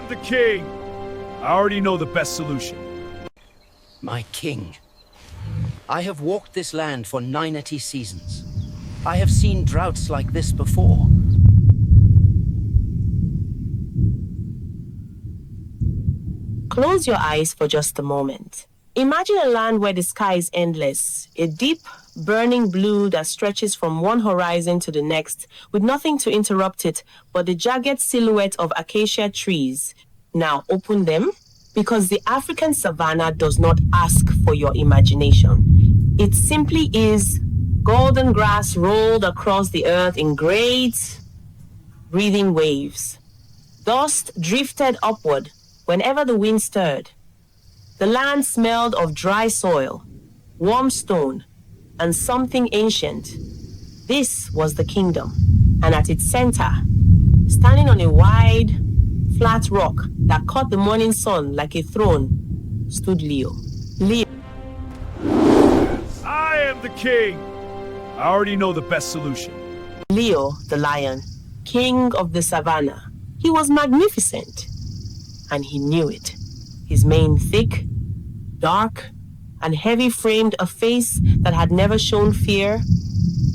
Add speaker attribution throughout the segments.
Speaker 1: am the king. I already know the best solution.
Speaker 2: My king, I have walked this land for 90 seasons. I have seen droughts like this before.
Speaker 3: Close your eyes for just a moment. Imagine a land where the sky is endless, a deep, burning blue that stretches from one horizon to the next, with nothing to interrupt it but the jagged silhouette of acacia trees. Now open them, because the African savanna does not ask for your imagination. It simply is golden grass rolled across the earth in great, breathing waves. Dust drifted upward whenever the wind stirred. The land smelled of dry soil, warm stone, and something ancient. This was the kingdom, and at its center, standing on a wide, flat rock that caught the morning sun like a throne, stood Leo. Leo.
Speaker 1: I am the king. I already know the best solution.
Speaker 3: Leo, the lion, king of the savannah. He was magnificent, and he knew it. His mane thick, dark, and heavy-framed a face that had never shown fear.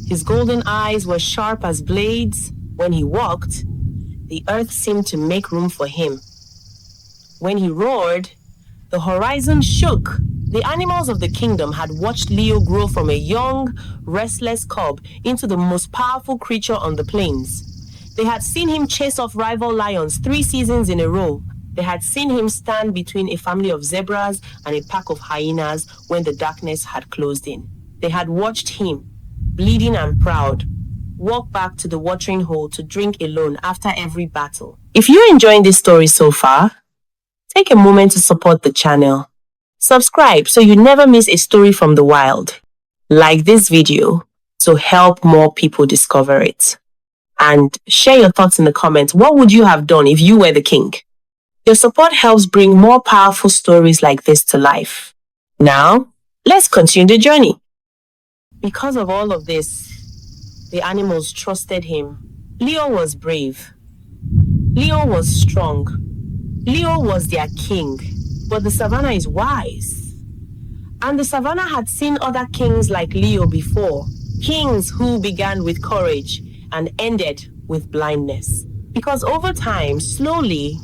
Speaker 3: His golden eyes were sharp as blades. When he walked, the earth seemed to make room for him. When he roared, the horizon shook. The animals of the kingdom had watched Leo grow from a young, restless cub into the most powerful creature on the plains. They had seen him chase off rival lions 3 seasons in a row. They had seen him stand between a family of zebras and a pack of hyenas when the darkness had closed in. They had watched him, bleeding and proud, walk back to the watering hole to drink alone after every battle. If you're enjoying this story so far, take a moment to support the channel. Subscribe so you never miss a story from the wild. Like this video to help more people discover it. And share your thoughts in the comments. What would you have done if you were the king? Your support helps bring more powerful stories like this to life. Now, let's continue the journey. Because of all of this, the animals trusted him. Leo was brave. Leo was strong. Leo was their king. But the savannah is wise. And the savannah had seen other kings like Leo before. Kings who began with courage and ended with blindness. Because over time, slowly,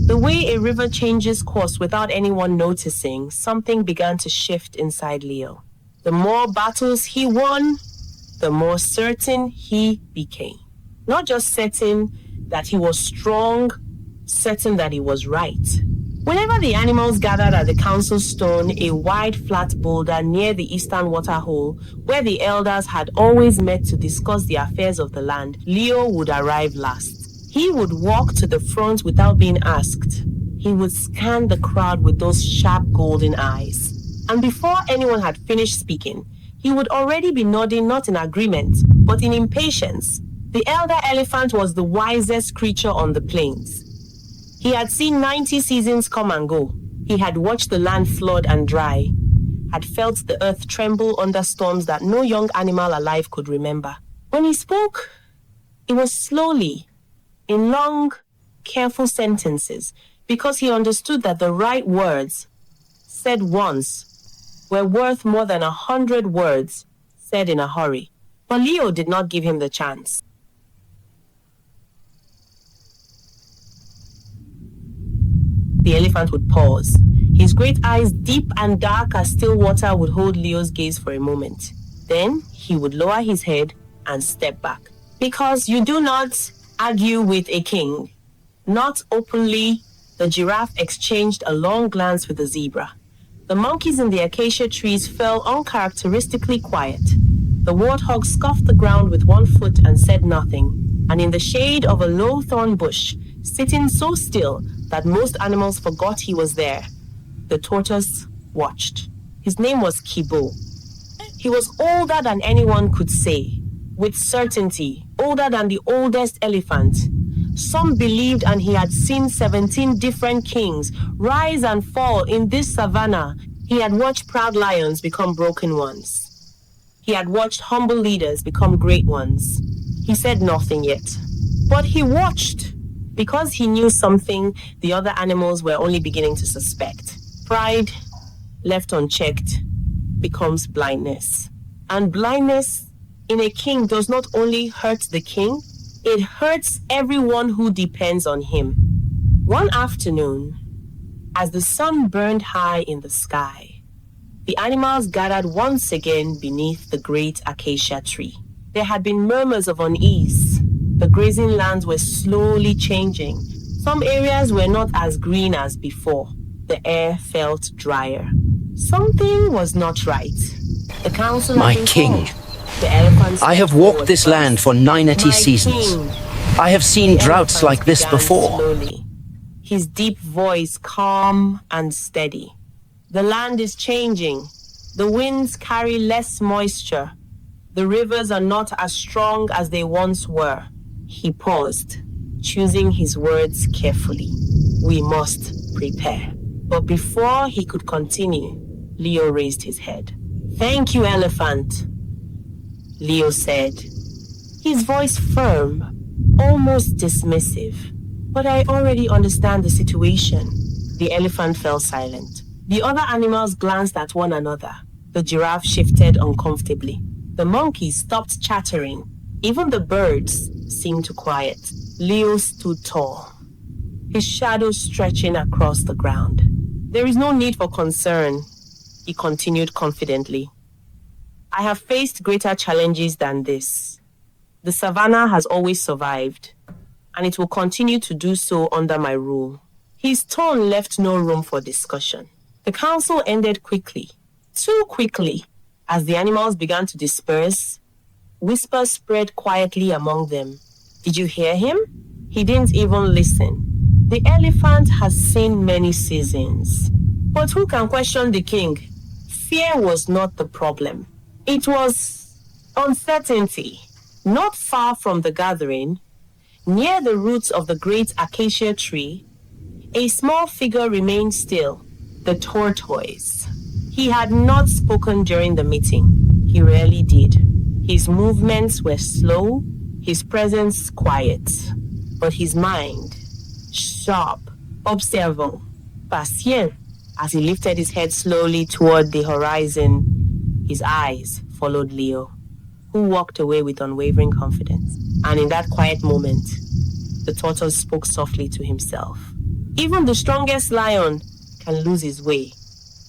Speaker 3: the way a river changes course without anyone noticing, something began to shift inside Leo. The more battles he won, the more certain he became. Not just certain that he was strong, certain that he was right. Whenever the animals gathered at the council stone, a wide flat boulder near the eastern waterhole, where the elders had always met to discuss the affairs of the land, Leo would arrive last. He would walk to the front without being asked. He would scan the crowd with those sharp golden eyes. And before anyone had finished speaking, he would already be nodding not in agreement, but in impatience. The elder elephant was the wisest creature on the plains. He had seen 90 seasons come and go. He had watched the land flood and dry, had felt the earth tremble under storms that no young animal alive could remember. When he spoke, it was slowly, in long, careful sentences, because he understood that the right words, said once, were worth more than 100 words said in a hurry. But Leo did not give him the chance. The elephant would pause. His great eyes, deep and dark as still water, would hold Leo's gaze for a moment. Then he would lower his head and step back. Because you do not argue with a king. Not openly. The giraffe exchanged a long glance with the zebra. The monkeys in the acacia trees fell uncharacteristically quiet. The warthog scuffed the ground with one foot and said nothing. And in the shade of a low thorn bush, sitting so still that most animals forgot he was there, the tortoise watched. His name was Kibo. He was older than anyone could say, with certainty, older than the oldest elephant. Some believed, and he had seen 17 different kings rise and fall in this savannah. He had watched proud lions become broken ones. He had watched humble leaders become great ones. He said nothing yet, but he watched. because he knew something the other animals were only beginning to suspect. Pride, left unchecked, becomes blindness. And blindness in a king does not only hurt the king, it hurts everyone who depends on him. One afternoon, as the sun burned high in the sky, the animals gathered once again beneath the great acacia tree. There had been murmurs of unease. The grazing lands were slowly changing. Some areas were not as green as before. The air felt drier. Something was not right. The council
Speaker 2: My
Speaker 3: had been
Speaker 2: king,
Speaker 3: called. The elephants
Speaker 2: I have
Speaker 3: stepped
Speaker 2: walked
Speaker 3: forward
Speaker 2: this
Speaker 3: first.
Speaker 2: land for 980
Speaker 3: My
Speaker 2: seasons.
Speaker 3: king.
Speaker 2: I have seen
Speaker 3: The
Speaker 2: droughts
Speaker 3: elephant
Speaker 2: like this
Speaker 3: began
Speaker 2: before.
Speaker 3: slowly, his deep voice calm and steady. The land is changing. The winds carry less moisture. The rivers are not as strong as they once were. He paused, choosing his words carefully. We must prepare. But before he could continue, Leo raised his head. Thank you, elephant, Leo said, his voice firm, almost dismissive. But I already understand the situation. The elephant fell silent. The other animals glanced at one another. The giraffe shifted uncomfortably. The monkeys stopped chattering. Even the birds seemed to quiet. Leo stood tall, his shadow stretching across the ground. There is no need for concern, he continued confidently. I have faced greater challenges than this. The savannah has always survived, and it will continue to do so under my rule. His tone left no room for discussion. The council ended quickly, too quickly. As the animals began to disperse, whispers spread quietly among them. Did you hear him? He didn't even listen. The elephant has seen many seasons. But who can question the king? Fear was not the problem. It was uncertainty. Not far from the gathering, near the roots of the great acacia tree, a small figure remained still, the tortoise. He had not spoken during the meeting. He rarely did. His movements were slow, his presence quiet, but his mind, sharp, observant, patient. As he lifted his head slowly toward the horizon, his eyes followed Leo, who walked away with unwavering confidence. And in that quiet moment, the tortoise spoke softly to himself. Even the strongest lion can lose his way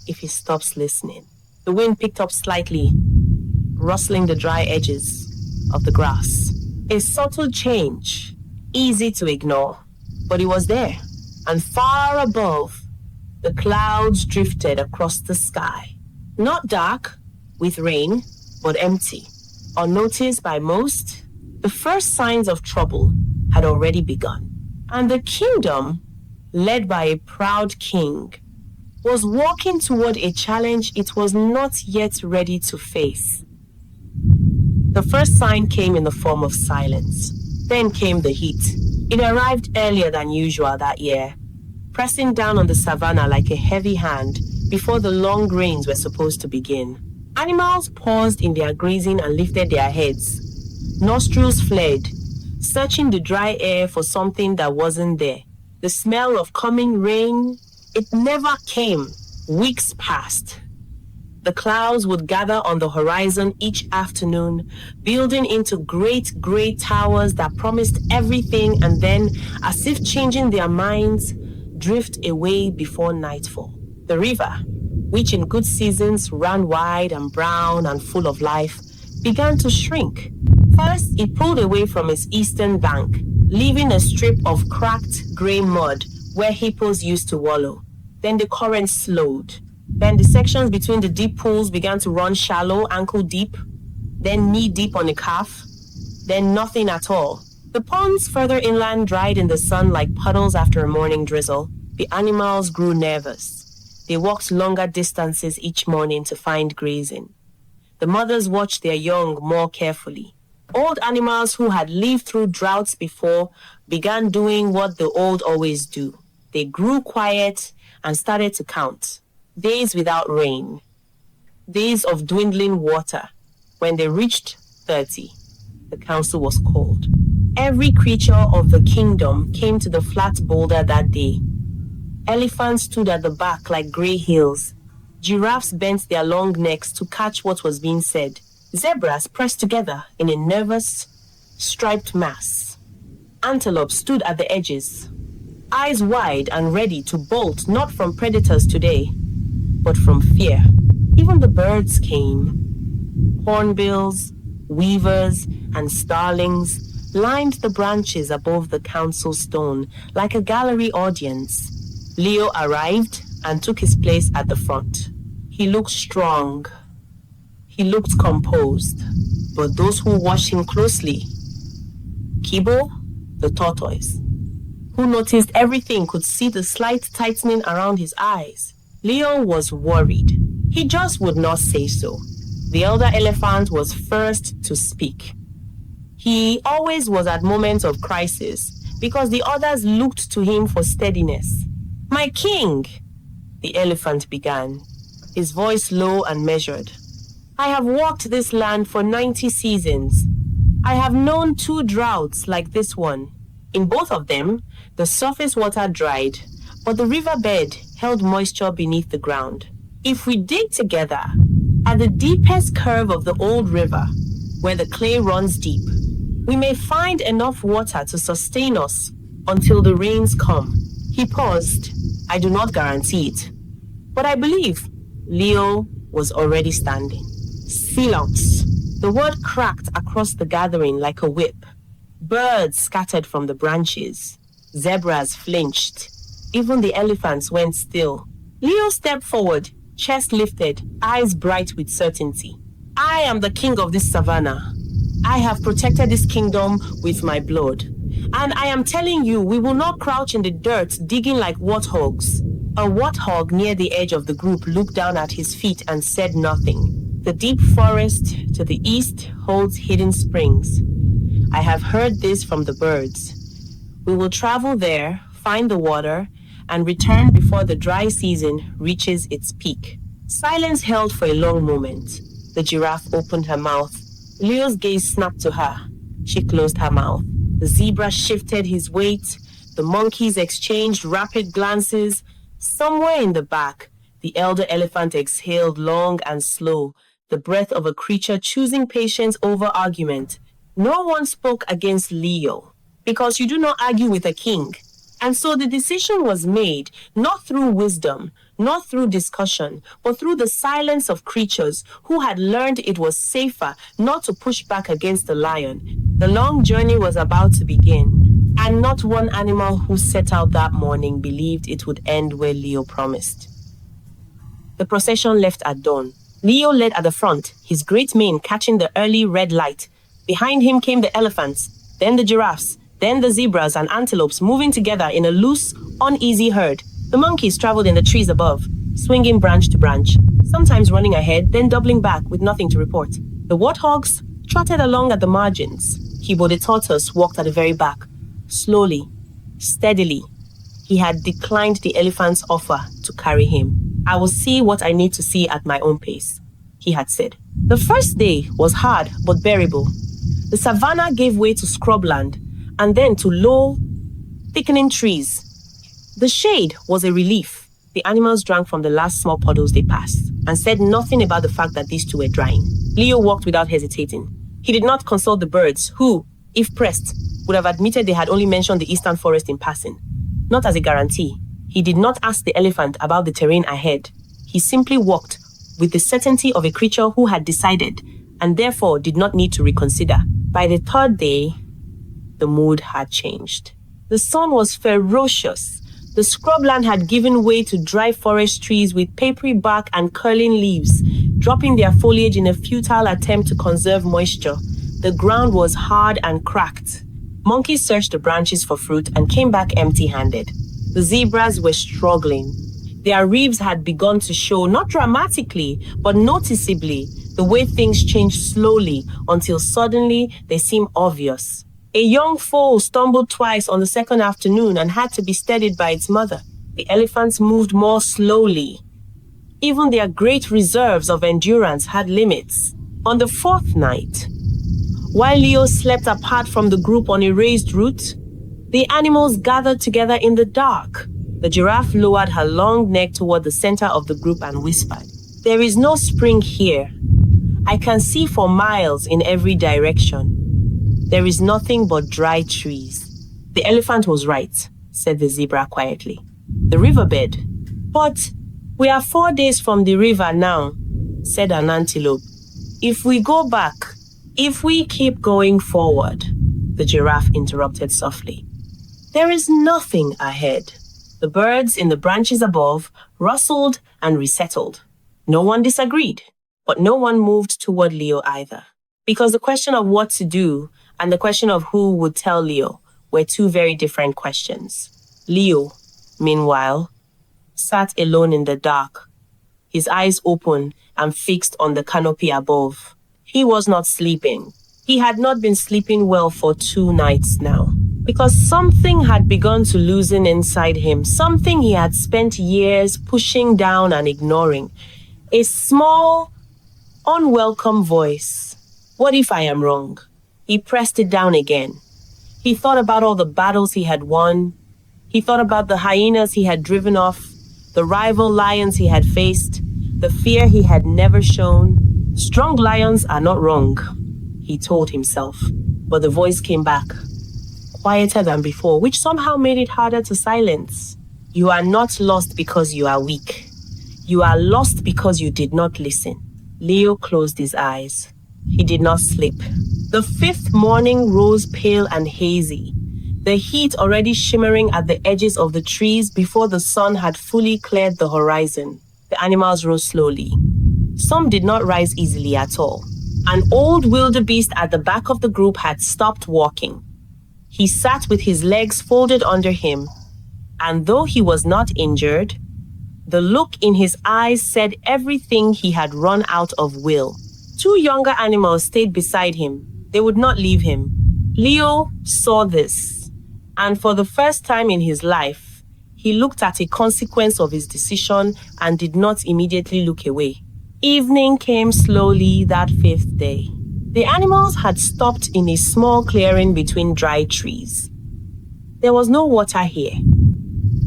Speaker 3: if he stops listening. The wind picked up slightly, rustling the dry edges of the grass. A subtle change, easy to ignore, but it was there. And far above, the clouds drifted across the sky. Not dark, with rain, but empty. Unnoticed by most, the first signs of trouble had already begun. And the kingdom, led by a proud king, was walking toward a challenge it was not yet ready to face. The first sign came in the form of silence. Then came the heat. It arrived earlier than usual that year, pressing down on the savannah like a heavy hand before the long rains were supposed to begin. Animals paused in their grazing and lifted their heads. Nostrils flared, searching the dry air for something that wasn't there. The smell of coming rain, it never came. Weeks passed. The clouds would gather on the horizon each afternoon, building into great gray towers that promised everything and then, as if changing their minds, drift away before nightfall. The river, which in good seasons ran wide and brown and full of life, began to shrink. First, it pulled away from its eastern bank, leaving a strip of cracked gray mud where hippos used to wallow. Then the current slowed. Then the sections between the deep pools began to run shallow, ankle deep, then knee deep on a calf, then nothing at all. The ponds further inland dried in the sun like puddles after a morning drizzle. The animals grew nervous. They walked longer distances each morning to find grazing. The mothers watched their young more carefully. Old animals who had lived through droughts before began doing what the old always do. They grew quiet and started to count. Days without rain. Days of dwindling water. When they reached 30, the council was called. Every creature of the kingdom came to the flat boulder that day. Elephants stood at the back like grey hills. Giraffes bent their long necks to catch what was being said. Zebras pressed together in a nervous, striped mass. Antelopes stood at the edges, eyes wide and ready to bolt not from predators today, but from fear. Even the birds came. Hornbills, weavers, and starlings lined the branches above the council stone like a gallery audience. Leo arrived and took his place at the front. He looked strong. He looked composed. But those who watched him closely, Kibo, the tortoise, who noticed everything, could see the slight tightening around his eyes. Leo was worried. He just would not say so. The elder elephant was first to speak. He always was at moments of crisis because the others looked to him for steadiness. "My king," the elephant began, his voice low and measured. "I have walked this land for 90 seasons. I have known 2 droughts like this one. In both of them, the surface water dried, but the riverbed held moisture beneath the ground. If we dig together at the deepest curve of the old river, where the clay runs deep, we may find enough water to sustain us until the rains come." He paused. "I do not guarantee it, but I believe." Leo was already standing. "Silence." The word cracked across the gathering like a whip. Birds scattered from the branches. Zebras flinched. Even the elephants went still. Leo stepped forward, chest lifted, eyes bright with certainty. "I am the king of this savannah. I have protected this kingdom with my blood. And I am telling you, we will not crouch in the dirt digging like warthogs." A warthog near the edge of the group looked down at his feet and said nothing. The deep forest to the east holds hidden springs. I have heard this from the birds. We will travel there, find the water, and return before the dry season reaches its peak. Silence held for a long moment. The giraffe opened her mouth. Leo's gaze snapped to her. She closed her mouth. The zebra shifted his weight. The monkeys exchanged rapid glances. Somewhere in the back, the elder elephant exhaled long and slow, the breath of a creature choosing patience over argument. No one spoke against Leo, because you do not argue with a king. And so the decision was made, not through wisdom, not through discussion, but through the silence of creatures who had learned it was safer not to push back against the lion. The long journey was about to begin, and not one animal who set out that morning believed it would end where Leo promised. The procession left at dawn. Leo led at the front, his great mane catching the early red light. Behind him came the elephants, then the giraffes, then the zebras and antelopes moving together in a loose, uneasy herd. The monkeys traveled in the trees above, swinging branch to branch, sometimes running ahead, then doubling back with nothing to report. The warthogs trotted along at the margins. Kibo the tortoise walked at the very back, slowly, steadily. He had declined the elephant's offer to carry him. "I will see what I need to see at my own pace," he had said. The first day was hard but bearable. The savannah gave way to scrubland, and then to low, thickening trees. The shade was a relief. The animals drank from the last small puddles they passed, and said nothing about the fact that these two were drying. Leo walked without hesitating. He did not consult the birds, who, if pressed, would have admitted they had only mentioned the eastern forest in passing. Not as a guarantee. He did not ask the elephant about the terrain ahead. He simply walked with the certainty of a creature who had decided, and therefore did not need to reconsider. By the third day, the mood had changed. The sun was ferocious. The scrubland had given way to dry forest trees with papery bark and curling leaves, dropping their foliage in a futile attempt to conserve moisture. The ground was hard and cracked. Monkeys searched the branches for fruit and came back empty-handed. The zebras were struggling. Their ribs had begun to show, not dramatically, but noticeably, the way things changed slowly until suddenly they seemed obvious. A young foal stumbled twice on the second afternoon and had to be steadied by its mother. The elephants moved more slowly. Even their great reserves of endurance had limits. On the fourth night, While Leo slept apart from the group on a raised root, the animals gathered together in the dark. The giraffe lowered her long neck toward the center of the group and whispered, "There is no spring here. I can see for miles in every direction. There is nothing but dry trees." "The elephant was right," said the zebra quietly. "The riverbed." "But we are 4 days from the river now," said an antelope. "If we go back, if we keep going forward," the giraffe interrupted softly, "there is nothing ahead." The birds in the branches above rustled and resettled. No one disagreed, but no one moved toward Leo either. Because the question of what to do and the question of who would tell Leo were two very different questions. Leo, meanwhile, sat alone in the dark, his eyes open and fixed on the canopy above. He was not sleeping. He had not been sleeping well for 2 nights now, because something had begun to loosen inside him, something he had spent years pushing down and ignoring. A small, unwelcome voice. What if I am wrong? He pressed it down again. He thought about all the battles he had won. He thought about the hyenas he had driven off, the rival lions he had faced, the fear he had never shown. Strong lions are not wrong, he told himself. But the voice came back, quieter than before, which somehow made it harder to silence. You are not lost because you are weak. You are lost because you did not listen. Leo closed his eyes. He did not sleep. The 5th morning rose pale and hazy, the heat already shimmering at the edges of the trees before the sun had fully cleared the horizon. The animals rose slowly. Some did not rise easily at all. An old wildebeest at the back of the group had stopped walking. He sat with his legs folded under him, and though he was not injured, the look in his eyes said everything he had run out of will. 2 younger animals stayed beside him. They would not leave him. Leo saw this, and for the first time in his life, he looked at a consequence of his decision and did not immediately look away. Evening came slowly that 5th day. The animals had stopped in a small clearing between dry trees. There was no water here.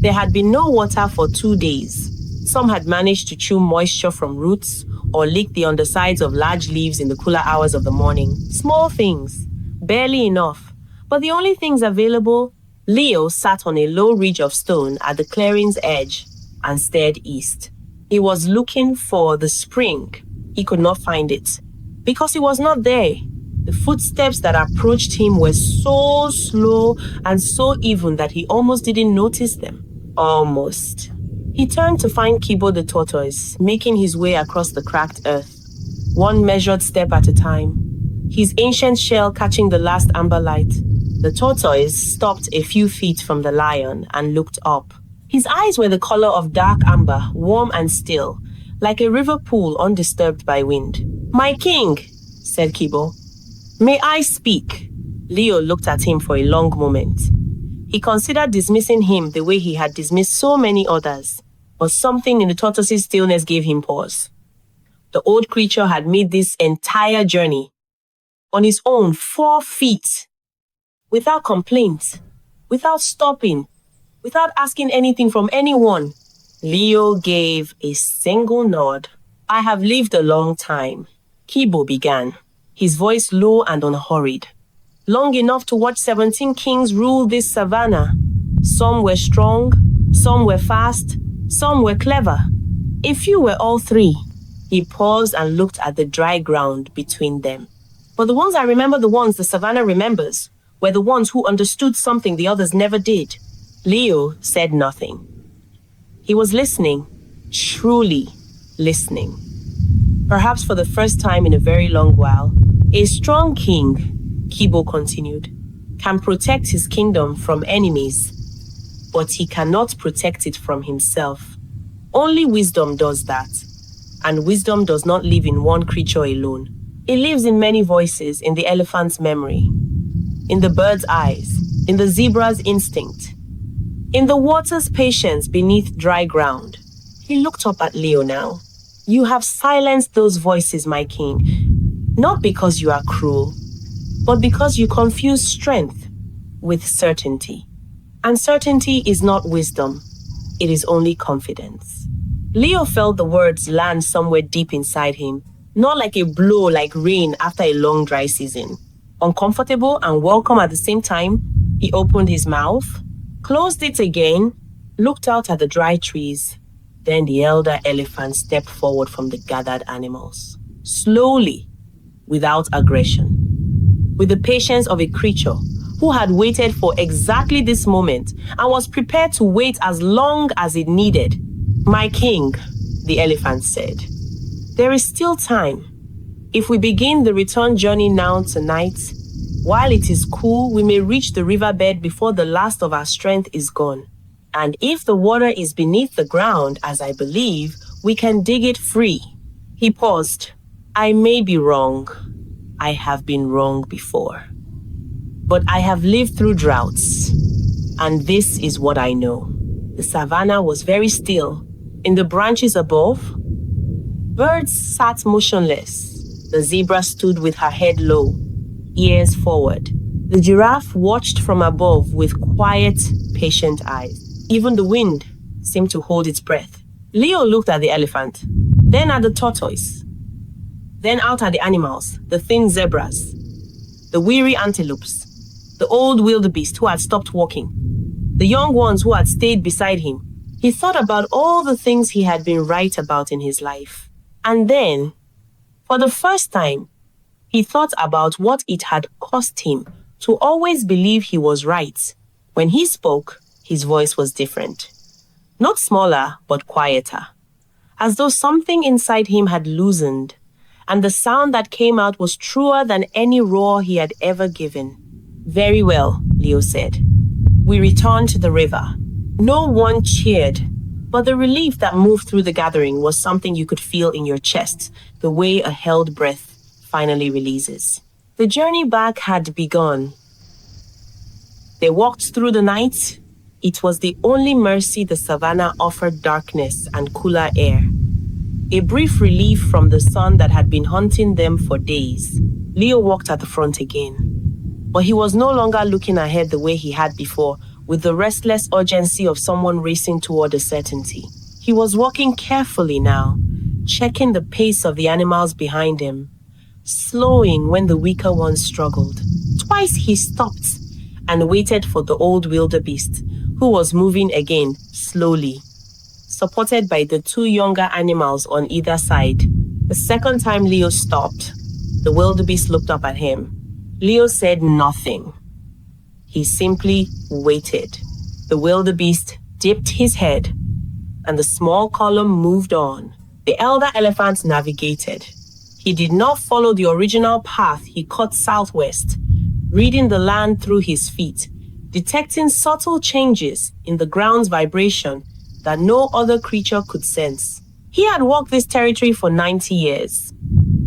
Speaker 3: There had been no water for 2 days. Some had managed to chew moisture from roots or lick the undersides of large leaves in the cooler hours of the morning. Small things, barely enough. But the only things available, Leo sat on a low ridge of stone at the clearing's edge and stared east. He was looking for the spring. He could not find it, because it was not there. The footsteps that approached him were so slow and so even that he almost didn't notice them. Almost. He turned to find Kibo the tortoise, making his way across the cracked earth, one measured step at a time, his ancient shell catching the last amber light. The tortoise stopped a few feet from the lion and looked up. His eyes were the color of dark amber, warm and still, like a river pool undisturbed by wind. "My king," said Kibo. "May I speak?" Leo looked at him for a long moment. He considered dismissing him the way he had dismissed so many others, but something in the tortoise's stillness gave him pause. The old creature had made this entire journey on his own 4 feet, without complaint, without stopping, without asking anything from anyone. Leo gave a single nod. "I have lived a long time," Kibo began, his voice low and unhurried. "Long enough to watch 17 kings rule this savannah. Some were strong, some were fast, some were clever. A few were all 3. He paused and looked at the dry ground between them. "But the ones I remember, the ones the savannah remembers, were the ones who understood something the others never did." Leo said nothing. He was listening, truly listening. Perhaps for the first time in a very long while, a strong king, Kibo continued, can protect his kingdom from enemies, but he cannot protect it from himself. Only wisdom does that, and wisdom does not live in one creature alone. It lives in many voices, in the elephant's memory, in the bird's eyes, in the zebra's instinct, in the water's patience beneath dry ground. He looked up at Leo now. "You have silenced those voices, my king, not because you are cruel, but because you confuse strength with certainty. And certainty is not wisdom, it is only confidence. Leo felt the words land somewhere deep inside him, not like a blow like rain after a long dry season. Uncomfortable and welcome at the same time, he opened his mouth, closed it again, looked out at the dry trees. Then the elder elephant stepped forward from the gathered animals, slowly, without aggression, with the patience of a creature who had waited for exactly this moment and was prepared to wait as long as it needed. "My king," the elephant said, "there is still time. If we begin the return journey now tonight, while it is cool, we may reach the riverbed before the last of our strength is gone. And if the water is beneath the ground, as I believe, we can dig it free." He paused. "I may be wrong. I have been wrong before. But I have lived through droughts, and this is what I know." The savannah was very still. In the branches above, birds sat motionless. The zebra stood with her head low, ears forward. The giraffe watched from above with quiet, patient eyes. Even the wind seemed to hold its breath. Leo looked at the elephant, then at the tortoise, then out at the animals, the thin zebras, the weary antelopes, the old wildebeest who had stopped walking, the young ones who had stayed beside him. He thought about all the things he had been right about in his life. And then, for the first time, he thought about what it had cost him to always believe he was right. When he spoke, his voice was different. Not smaller, but quieter. As though something inside him had loosened, and the sound that came out was truer than any roar he had ever given. "Very well," Leo said. We returned to the river. No one cheered, but the relief that moved through the gathering was something you could feel in your chest, the way a held breath finally releases. The journey back had begun. They walked through the night. It was the only mercy the savannah offered: darkness and cooler air. A brief relief from the sun that had been haunting them for days. Leo walked at the front again. But he was no longer looking ahead the way he had before, with the restless urgency of someone racing toward a certainty. He was walking carefully now, checking the pace of the animals behind him, slowing when the weaker ones struggled. Twice he stopped and waited for the old wildebeest, who was moving again, slowly, supported by the two younger animals on either side. The second time Leo stopped, the wildebeest looked up at him. Leo said nothing. He simply waited. The wildebeest dipped his head, and the small column moved on. The elder elephant navigated. He did not follow the original path. He cut southwest, reading the land through his feet, detecting subtle changes in the ground's vibration that no other creature could sense. He had walked this territory for 90 years.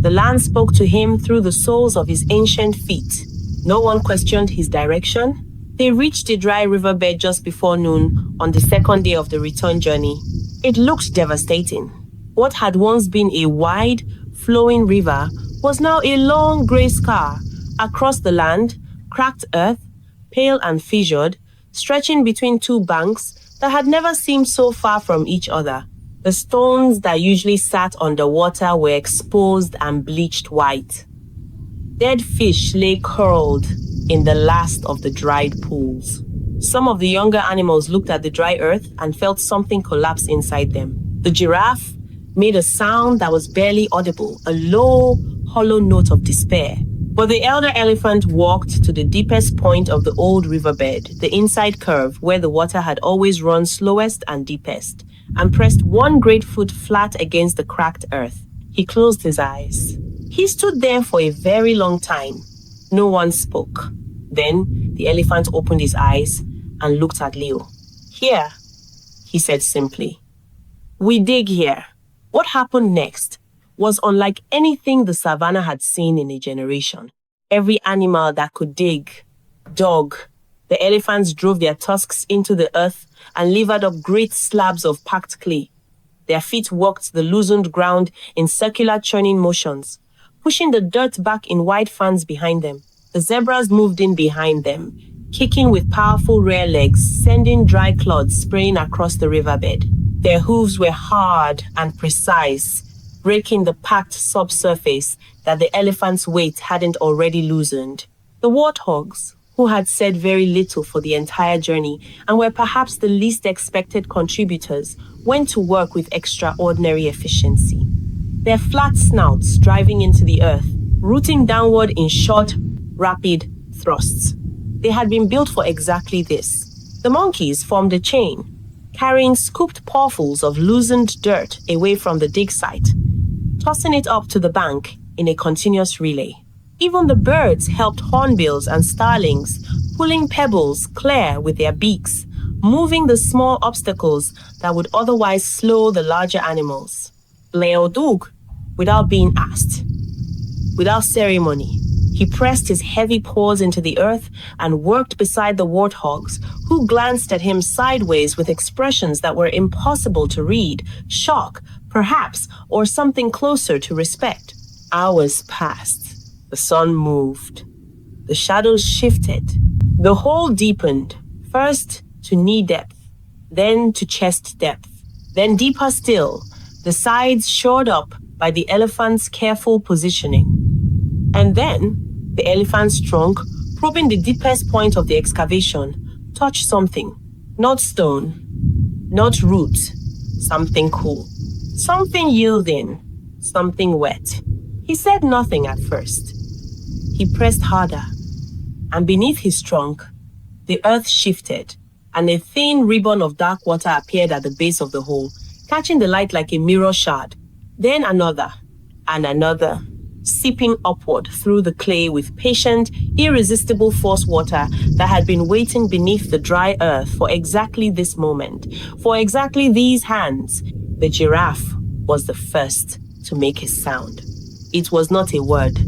Speaker 3: The land spoke to him through the soles of his ancient feet. No one questioned his direction. They reached the dry riverbed just before noon on the second day of the return journey. It looked devastating. What had once been a wide, flowing river was now a long gray scar across the land, cracked earth, pale and fissured, stretching between two banks that had never seemed so far from each other. The stones that usually sat underwater were exposed and bleached white. Dead fish lay curled in the last of the dried pools. Some of the younger animals looked at the dry earth and felt something collapse inside them. The giraffe made a sound that was barely audible, a low, hollow note of despair. But the elder elephant walked to the deepest point of the old riverbed, the inside curve where the water had always run slowest and deepest, and pressed one great foot flat against the cracked earth. He closed his eyes. He stood there for a very long time. No one spoke. Then the elephant opened his eyes and looked at Leo. "Here," he said simply. "We dig here." What happened next was unlike anything the savannah had seen in a generation. Every animal that could dig dug. The elephants drove their tusks into the earth and levered up great slabs of packed clay. Their feet walked the loosened ground in circular churning motions, pushing the dirt back in wide fans behind them. The zebras moved in behind them, kicking with powerful rear legs, sending dry clods spraying across the riverbed. Their hooves were hard and precise, breaking the packed subsurface that the elephant's weight hadn't already loosened. The warthogs, who had said very little for the entire journey and were perhaps the least expected contributors, went to work with extraordinary efficiency. Their flat snouts driving into the earth, rooting downward in short, rapid thrusts. They had been built for exactly this. The monkeys formed a chain, carrying scooped pawfuls of loosened dirt away from the dig site, tossing it up to the bank in a continuous relay. Even the birds helped hornbills and starlings, pulling pebbles clear with their beaks, moving the small obstacles that would otherwise slow the larger animals. Leodug, without being asked, without ceremony, he pressed his heavy paws into the earth and worked beside the warthogs, who glanced at him sideways with expressions that were impossible to read, shock, perhaps, or something closer to respect. Hours passed. The sun moved. The shadows shifted. The hole deepened, first to knee depth, then to chest depth, then deeper still, the sides shored up by the elephant's careful positioning. And then, the elephant's trunk, probing the deepest point of the excavation, touched something. Not stone, not root, something cool, something yielding, something wet. He said nothing at first. He pressed harder, and beneath his trunk, the earth shifted, and a thin ribbon of dark water appeared at the base of the hole, catching the light like a mirror shard. Then another, and another, seeping upward through the clay with patient, irresistible force water that had been waiting beneath the dry earth for exactly this moment, for exactly these hands. The giraffe was the first to make a sound. It was not a word.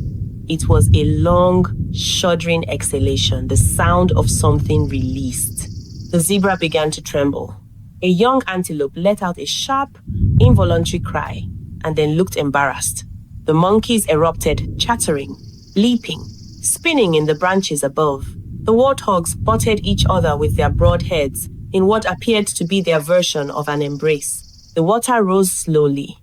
Speaker 3: It was a long, shuddering exhalation, the sound of something released. The zebra began to tremble. A young antelope let out a sharp, involuntary cry, and then looked embarrassed. The monkeys erupted, chattering, leaping, spinning in the branches above. The warthogs butted each other with their broad heads in what appeared to be their version of an embrace. The water rose slowly.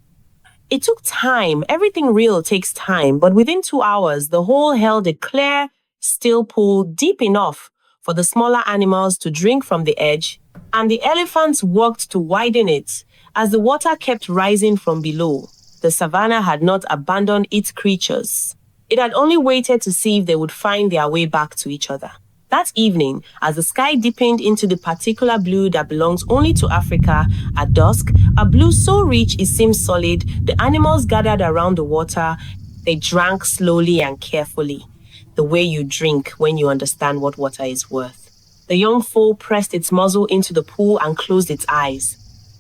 Speaker 3: It took time. Everything real takes time, but within 2 hours, the hole held a clear, still pool deep enough for the smaller animals to drink from the edge, and the elephants worked to widen it as the water kept rising from below. The savannah had not abandoned its creatures. It had only waited to see if they would find their way back to each other. That evening, as the sky deepened into the particular blue that belongs only to Africa at dusk, a blue so rich it seemed solid, the animals gathered around the water. They drank slowly and carefully, the way you drink when you understand what water is worth. The young foal pressed its muzzle into the pool and closed its eyes.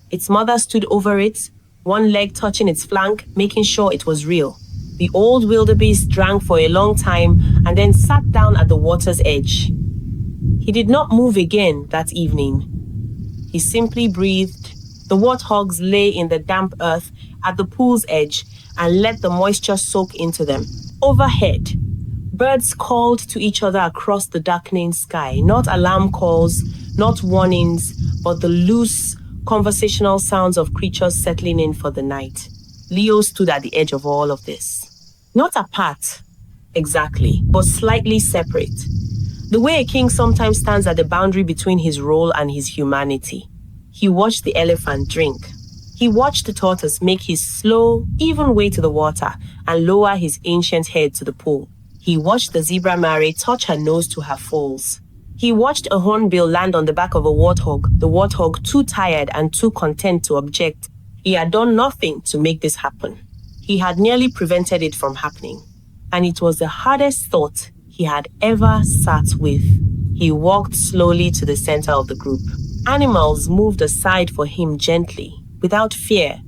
Speaker 3: Its mother stood over it, one leg touching its flank, making sure it was real. The old wildebeest drank for a long time and then sat down at the water's edge. He did not move again that evening. He simply breathed. The warthogs lay in the damp earth at the pool's edge and let the moisture soak into them. Overhead, birds called to each other across the darkening sky. Not alarm calls, not warnings, but the loose, conversational sounds of creatures settling in for the night. Leo stood at the edge of all of this. Not apart, exactly, but slightly separate. The way a king sometimes stands at the boundary between his role and his humanity. He watched the elephant drink. He watched the tortoise make his slow, even way to the water and lower his ancient head to the pool. He watched the zebra mare touch her nose to her foals. He watched a hornbill land on the back of a warthog, the warthog too tired and too content to object. He had done nothing to make this happen. He had nearly prevented it from happening. And it was the hardest thought he had ever sat with. He walked slowly to the center of the group. Animals moved aside for him gently, without fear,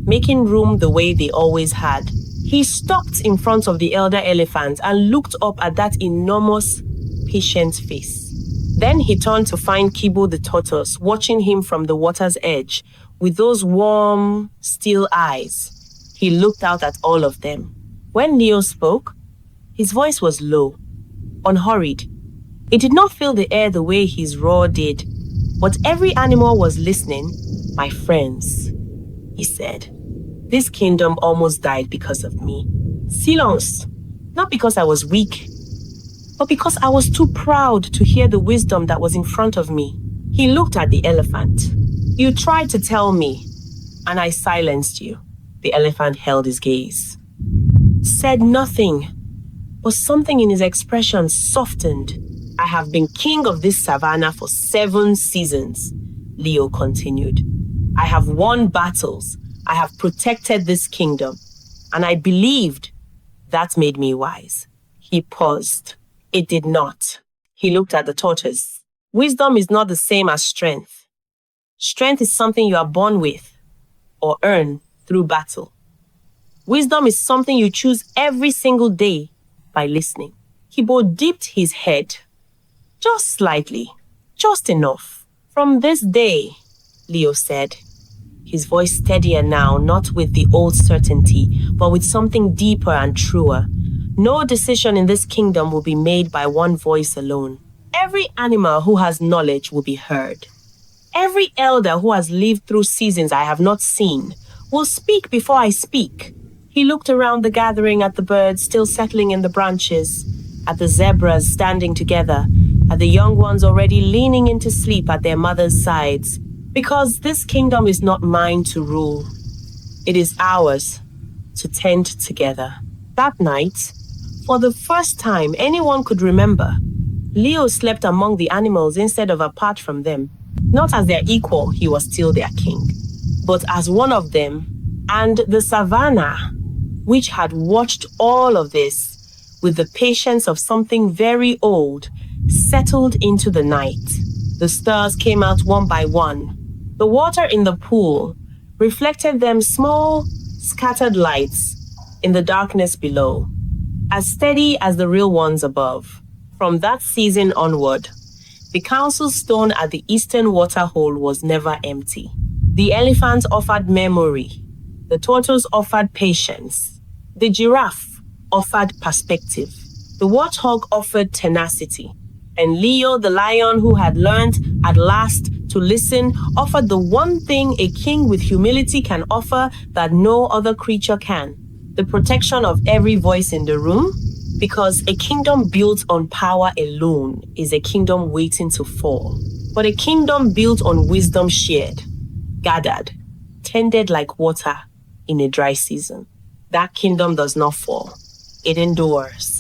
Speaker 3: making room the way they always had. He stopped in front of the elder elephant and looked up at that enormous, patient face. Then he turned to find Kibo the tortoise, watching him from the water's edge, with those warm, still eyes. He looked out at all of them. When Leo spoke, his voice was low, unhurried. It did not fill the air the way his roar did, but every animal was listening. My friends, he said, this kingdom almost died because of me. Silence, not because I was weak, but because I was too proud to hear the wisdom that was in front of me. He looked at the elephant. You tried to tell me, and I silenced you. The elephant held his gaze. Said nothing, but something in his expression softened. I have been king of this savannah for 7 seasons, Leo continued. I have won battles. I have protected this kingdom, and I believed that made me wise. He paused. It did not. He looked at the tortoise. Wisdom is not the same as strength. Strength is something you are born with or earn through battle. Wisdom is something you choose every single day by listening. Kibo dipped his head. Just slightly. Just enough. From this day, Leo said, his voice steadier now, not with the old certainty, but with something deeper and truer. No decision in this kingdom will be made by one voice alone. Every animal who has knowledge will be heard. Every elder who has lived through seasons I have not seen will speak before I speak. He looked around the gathering at the birds still settling in the branches, at the zebras standing together, at the young ones already leaning into sleep at their mothers' sides. Because this kingdom is not mine to rule. It is ours to tend together. That night, for the first time anyone could remember, Leo slept among the animals instead of apart from them. Not as their equal, he was still their king, but as one of them, and the savannah, which had watched all of this with the patience of something very old, settled into the night. The stars came out one by one. The water in the pool reflected them small, scattered lights in the darkness below, as steady as the real ones above. From that season onward, the council stone at the eastern waterhole was never empty. The elephant offered memory. The tortoise offered patience. The giraffe offered perspective. The warthog offered tenacity. And Leo, the lion who had learned at last to listen, offered the one thing a king with humility can offer that no other creature can: the protection of every voice in the room, because a kingdom built on power alone is a kingdom waiting to fall. But a kingdom built on wisdom shared, gathered, tended like water in a dry season, that kingdom does not fall. It endures.